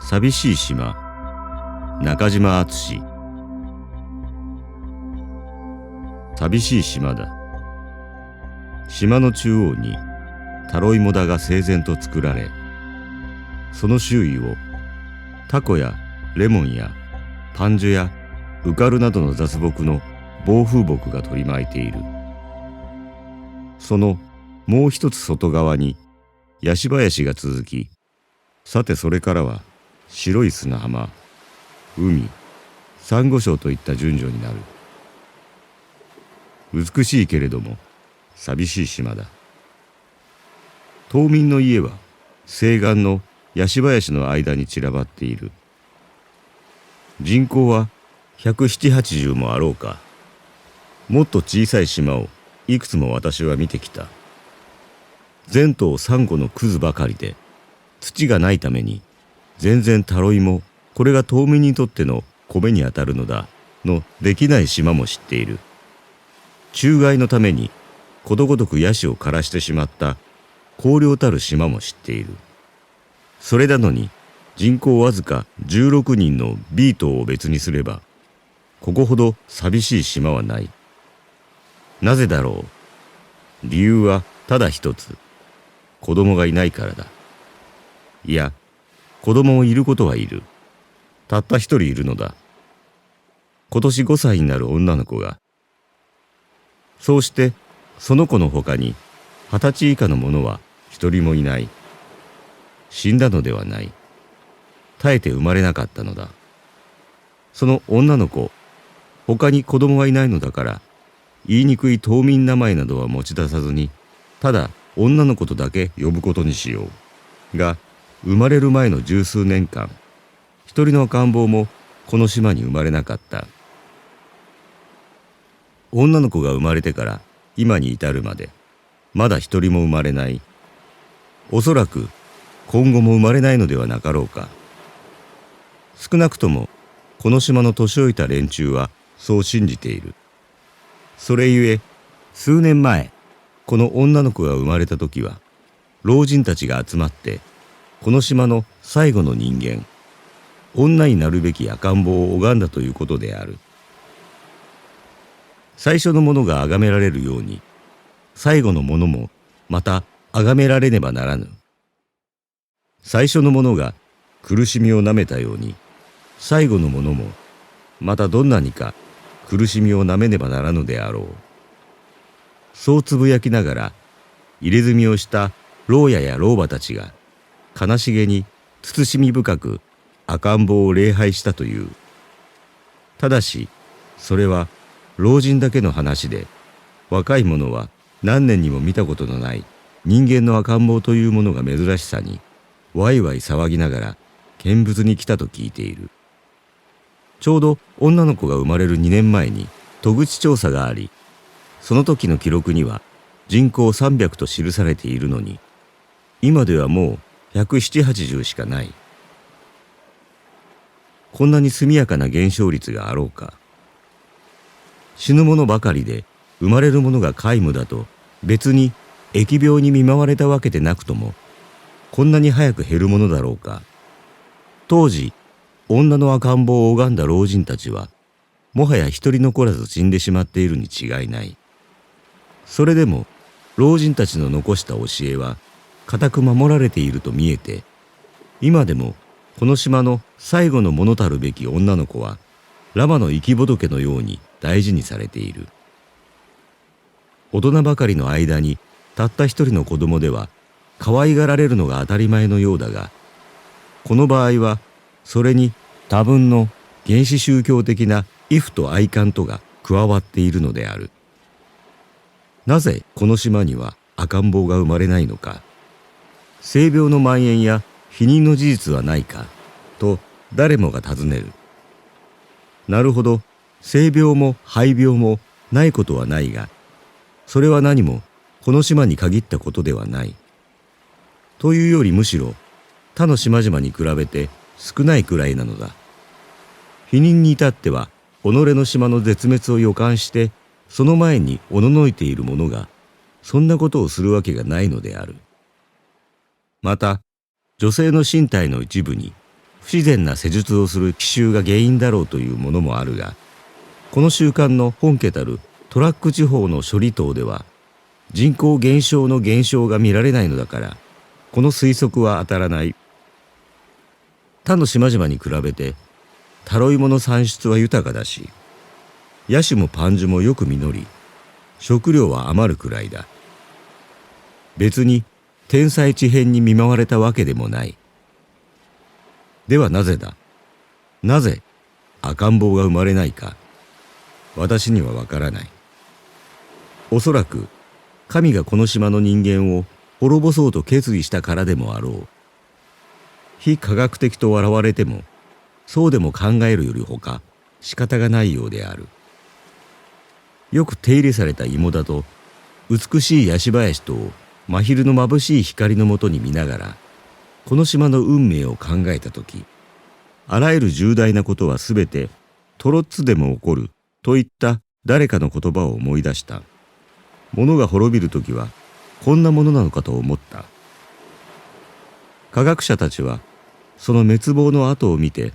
寂しい島。中島敦。寂しい島だ。島の中央にタロイモ田が整然と作られ、その周囲をタコやレモンやパンジュやウカルなどの雑木の防風木が取り巻いている。そのもう一つ外側にヤシ林が続き、さてそれからは白い砂浜、海、サンゴ礁といった順序になる。美しいけれども寂しい島だ。島民の家は西岸のヤシ林の間に散らばっている。人口は170、80もあろうか。もっと小さい島をいくつも私は見てきた。全島サンゴのクズばかりで、土がないために全然タロイモ、これが島民にとっての米にあたるのだのできない島も知っている。虫害のためにことごとくヤシを枯らしてしまった荒涼たる島も知っている。それなのに人口わずか16人の B 島を別にすれば、ここほど寂しい島はない。なぜだろう。理由はただ一つ。子供がいないからだ。いや、子供もいることはいる。たった一人いるのだ。今年5歳になる女の子が。そうしてその子の他に20歳以下の者は一人もいない。死んだのではない。耐えて生まれなかったのだ。その女の子、他に子供はいないのだから、言いにくい島民名前などは持ち出さずに、ただ女の子とだけ呼ぶことにしよう。が、生まれる前の十数年間、一人の赤ん坊もこの島に生まれなかった。女の子が生まれてから今に至るまで、まだ一人も生まれない。おそらく今後も生まれないのではなかろうか。少なくともこの島の年老いた連中はそう信じている。それゆえ数年前、この女の子が生まれた時は老人たちが集まってこの島の最後の人間、女になるべき赤ん坊を拝んだということである。最初のものが崇められるように、最後のものもまた崇められねばならぬ。最初のものが苦しみをなめたように、最後のものもまたどんなにか苦しみをなめねばならぬであろう。そうつぶやきながら入れ墨をした老婆や老婆たちが悲しげに慎み深く赤ん坊を礼拝したという。ただしそれは老人だけの話で、若い者は何年にも見たことのない人間の赤ん坊というものが珍しさにワイワイ騒ぎながら見物に来たと聞いている。ちょうど女の子が生まれる2年前に戸口調査があり、その時の記録には人口300と記されているのに、今ではもう170、80しかない。こんなに速やかな減少率があろうか。死ぬ者ばかりで生まれる者が皆無だと、別に疫病に見舞われたわけでなくとも、こんなに早く減るものだろうか。当時女の赤ん坊を拝んだ老人たちはもはや一人残らず死んでしまっているに違いない。それでも老人たちの残した教えは固く守られていると見えて、今でもこの島の最後のものたるべき女の子はラマの生き仏のように大事にされている。大人ばかりの間にたった一人の子供では可愛がられるのが当たり前のようだが、この場合はそれに多分の原始宗教的な畏怖と愛観とが加わっているのである。なぜこの島には赤ん坊が生まれないのか。性病の蔓延や避妊の事実はないかと誰もが尋ねる。なるほど、性病も肺病もないことはないが、それは何もこの島に限ったことではない。というよりむしろ他の島々に比べて少ないくらいなのだ。避妊に至っては己の島の絶滅を予感してその前におののいている者がそんなことをするわけがないのである。また女性の身体の一部に不不自然な施術をする奇襲が原因だろうというものもあるが、この習慣の本家たるトラック地方の処理島では人口減少の現象が見られないのだから、この推測は当たらない。他の島々に比べてタロイモの産出は豊かだし、ヤシもパンジュもよく実り、食料は余るくらいだ。別に天災地変に見舞われたわけでもない。ではなぜだ。なぜ赤ん坊が生まれないか、私にはわからない。おそらく神がこの島の人間を滅ぼそうと決意したからでもあろう。非科学的と笑われても、そうでも考えるよりほか仕方がないようである。よく手入れされた芋だと、美しいヤシ林とを真昼の眩しい光のもとに見ながら、この島の運命を考えたとき、あらゆる重大なことはすべてトロッツでも起こるといった誰かの言葉を思い出した。物が滅びるときはこんなものなのかと思った。科学者たちはその滅亡の後を見て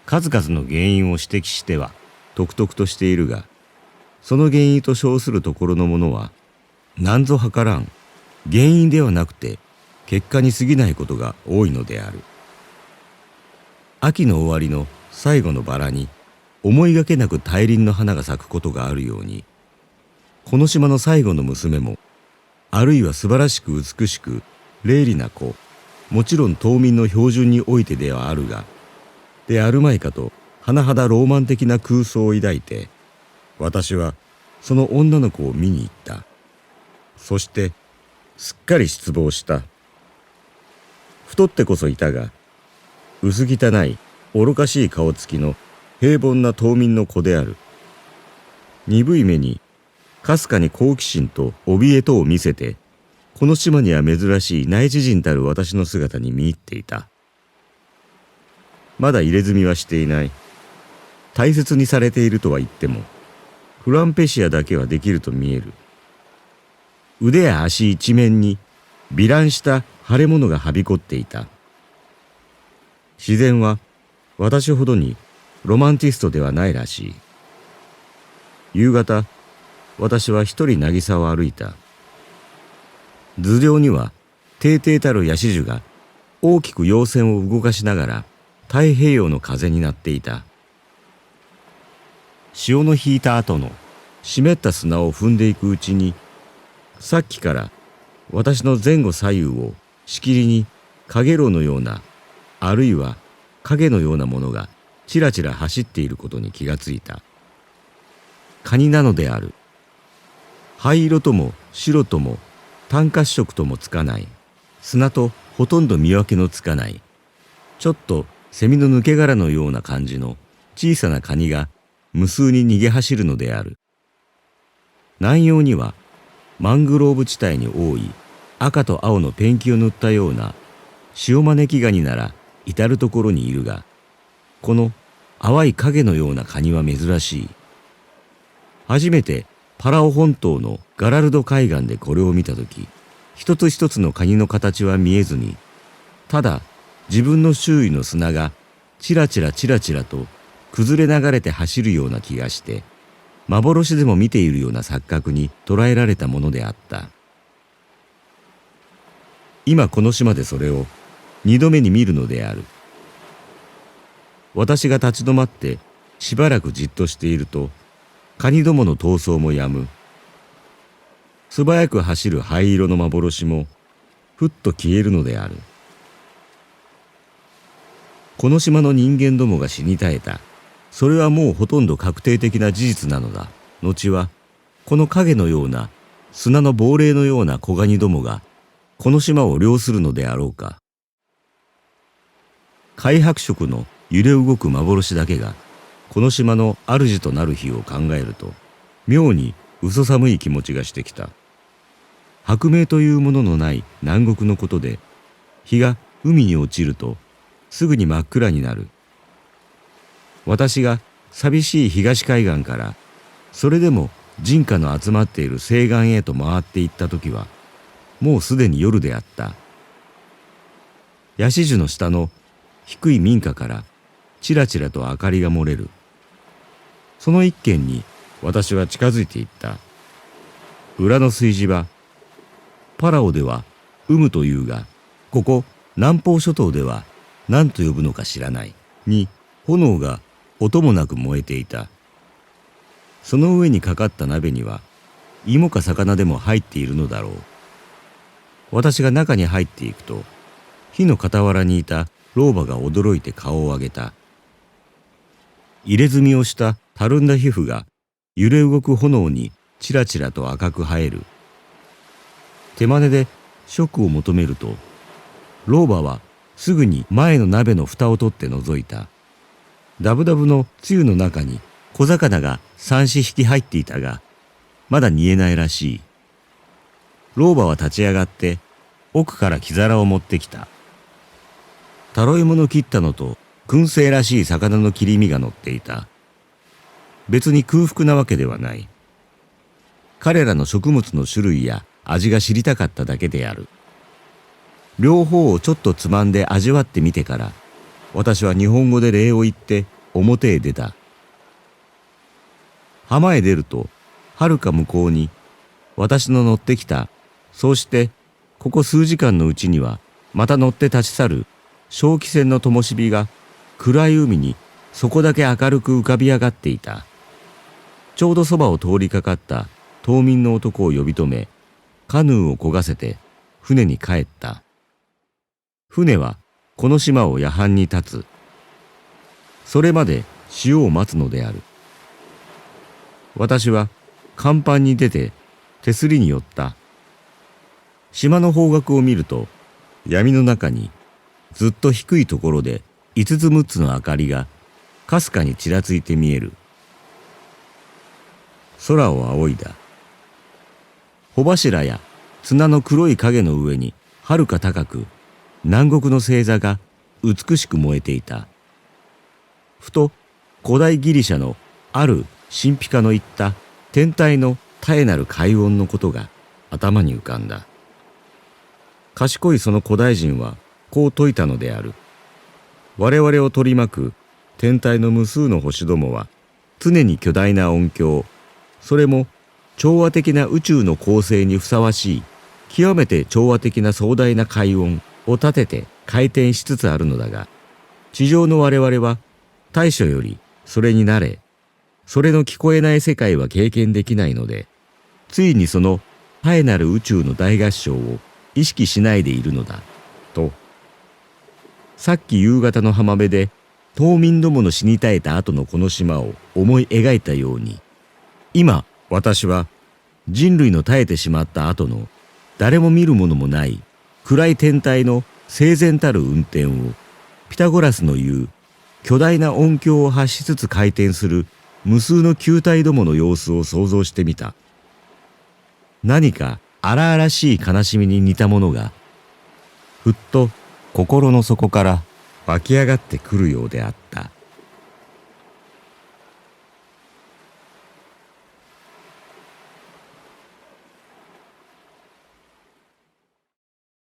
数々の原因を指摘してはとくとくとしているが、その原因と称するところのものは何ぞ計らん原因ではなくて結果に過ぎないことが多いのである。秋の終わりの最後のバラに思いがけなく大輪の花が咲くことがあるように、この島の最後の娘も、あるいは素晴らしく美しく伶俐な子、もちろん島民の標準においてではあるが、であるまいかと甚だローマン的な空想を抱いて、私はその女の子を見に行った。そしてすっかり失望した。太ってこそいたが、薄汚い愚かしい顔つきの平凡な島民の子である。鈍い目にかすかに好奇心と怯えとを見せて、この島には珍しい内地人たる私の姿に見入っていた。まだ入れ墨はしていない。大切にされているとは言っても、フランペシアだけはできると見える。腕や足一面に美乱した腫れ物がはびこっていた。自然は私ほどにロマンティストではないらしい。夕方、私は一人渚を歩いた。頭上には低々たるヤシ樹が大きく葉線を動かしながら太平洋の風になっていた。潮の引いた後の湿った砂を踏んでいくうちに、さっきから私の前後左右をしきりにかげろうのような、あるいは影のようなものがちらちら走っていることに気がついた。カニなのである。灰色とも白とも単褐色ともつかない、砂とほとんど見分けのつかない、ちょっとセミの抜け殻のような感じの小さなカニが無数に逃げ走るのである。南洋にはマングローブ地帯に多い赤と青のペンキを塗ったような塩招きガニなら至るところにいるが、この淡い影のようなカニは珍しい。初めてパラオ本島のガラルド海岸でこれを見たとき、一つ一つのカニの形は見えずに、ただ自分の周囲の砂がチラチラチラチラと崩れ流れて走るような気がして、幻でも見ているような錯覚に捉えられたものであった。今この島でそれを二度目に見るのである。私が立ち止まってしばらくじっとしていると、カニどもの逃走もやむ。素早く走る灰色の幻もふっと消えるのである。この島の人間どもが死に絶えた。それはもうほとんど確定的な事実なのだ。後はこの影のような砂の亡霊のような子ガニどもがこの島を領するのであろうか。灰白色の揺れ動く幻だけがこの島の主となる日を考えると、妙に嘘寒い気持ちがしてきた。白明というもののない南国のことで、日が海に落ちるとすぐに真っ暗になる。私が寂しい東海岸からそれでも人家の集まっている西岸へと回っていった時は、もうすでに夜であった。ヤシ樹の下の低い民家からちらちらと明かりが漏れる。その一軒に私は近づいていった。裏の炊事場。パラオではウムというが、ここ南方諸島では何と呼ぶのか知らないに炎が音もなく燃えていた。その上にかかった鍋には芋か魚でも入っているのだろう。私が中に入っていくと、火の傍らにいた老婆が驚いて顔を上げた。入れ墨をしたたるんだ皮膚が揺れ動く炎にちらちらと赤く映える。手真似で食を求めると、老婆はすぐに前の鍋の蓋を取って覗いた。ダブダブのつゆの中に小魚が3、4匹入っていたが、まだ煮えないらしい。老婆は立ち上がって奥から木皿を持ってきた。タロイモの切ったのと燻製らしい魚の切り身が乗っていた。別に空腹なわけではない。彼らの食物の種類や味が知りたかっただけである。両方をちょっとつまんで味わってみてから、私は日本語で礼を言って表へ出た。浜へ出ると、はるか向こうに私の乗ってきた、そうしてここ数時間のうちにはまた乗って立ち去る小汽船の灯火が暗い海にそこだけ明るく浮かび上がっていた。ちょうどそばを通りかかった島民の男を呼び止め、カヌーを漕がせて船に帰った。船はこの島を夜半に立つ。それまで潮を待つのである。私は甲板に出て手すりに寄った。島の方角を見ると、闇の中にずっと低いところで5つ6つの明かりがかすかにちらついて見える。空を仰いだ。帆柱や綱の黒い影の上にはるか高く南国の星座が美しく燃えていた。ふと古代ギリシャのある神秘家の言った天体の絶えなる快音のことが頭に浮かんだ。賢いその古代人はこう説いたのである。我々を取り巻く天体の無数の星どもは常に巨大な音響、それも調和的な宇宙の構成にふさわしい極めて調和的な壮大な快音を立てて回転しつつあるのだが、地上の我々は大初よりそれに慣れ、それの聞こえない世界は経験できないので、ついにその絶えなる宇宙の大合唱を意識しないでいるのだと。さっき夕方の浜辺で島民どもの死に絶えた後のこの島を思い描いたように、今私は人類の絶えてしまった後の誰も見るものもない暗い天体の整然たる運転を、ピタゴラスの言う巨大な音響を発しつつ回転する無数の球体どもの様子を想像してみた。何か荒々しい悲しみに似たものがふっと心の底から湧き上がってくるようであった。